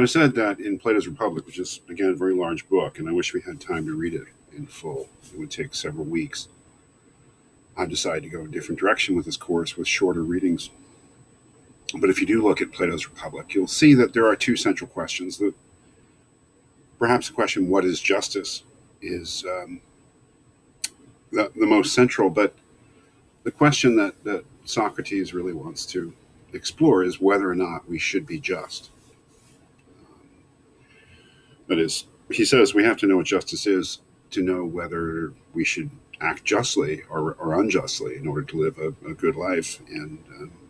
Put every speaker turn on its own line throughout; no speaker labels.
I said that in Plato's Republic, which is, again, a very large book, and I wish we had time to read it in full. It would take several weeks. I decided to go a different direction with this course with shorter readings. But if you do look at Plato's Republic, you'll see that there are two central questions. Perhaps the question, what is justice, is the most central, but the question that Socrates really wants to explore is whether or not we should be just. That is, he says we have to know what justice is to know whether we should act justly or unjustly in order to live a good life. And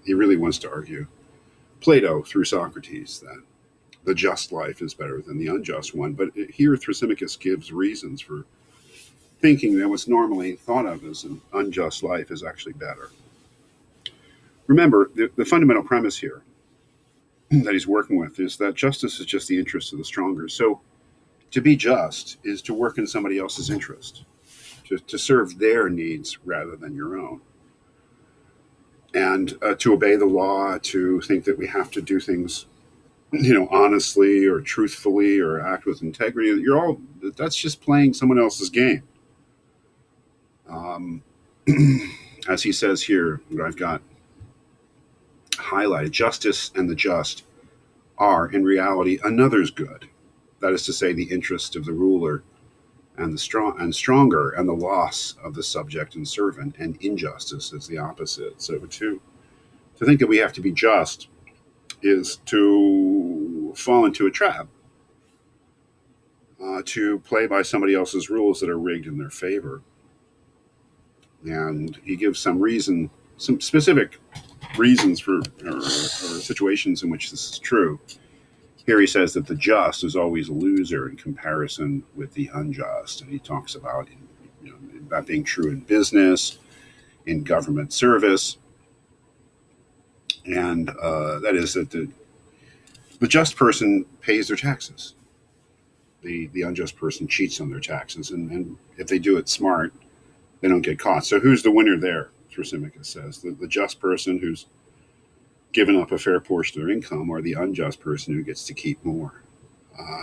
he really wants to argue Plato through Socrates that the just life is better than the unjust one. But here Thrasymachus gives reasons for thinking that what's normally thought of as an unjust life is actually better. Remember, the fundamental premise here that he's working with is that justice is just the interest of the stronger. So to be just is to work in somebody else's interest, to serve their needs rather than your own. And to obey the law, to think that we have to do things, honestly or truthfully or act with integrity. That's just playing someone else's game. As he says here, what I've got highlighted, justice and the just are in reality another's good. That is to say, the interest of the ruler and the stronger, and the loss of the subject and servant, and injustice is the opposite. So to think that we have to be just is to fall into a trap, to play by somebody else's rules that are rigged in their favor. And he gives some specific reasons for or situations in which this is true. Here he says that the just is always a loser in comparison with the unjust. And he talks about that being true in business, in government service. And that is that the just person pays their taxes. The unjust person cheats on their taxes. And if they do it smart, they don't get caught. So who's the winner there? Thrasymachus says. The just person who's given up a fair portion of their income, or the unjust person who gets to keep more.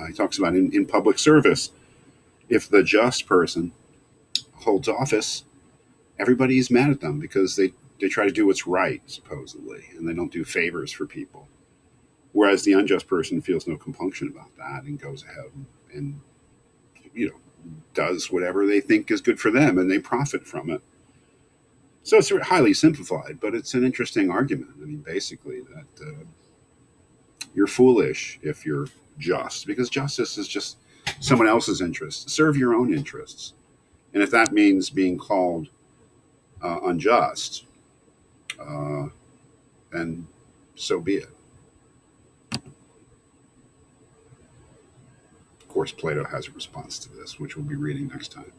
He talks about in public service, if the just person holds office, everybody's mad at them because they try to do what's right, supposedly, and they don't do favors for people. Whereas the unjust person feels no compunction about that and goes ahead and does whatever they think is good for them, and they profit from it. So it's highly simplified, but it's an interesting argument. I mean, basically, that you're foolish if you're just, because justice is just someone else's interest. Serve your own interests. And if that means being called unjust, then so be it. Of course, Plato has a response to this, which we'll be reading next time.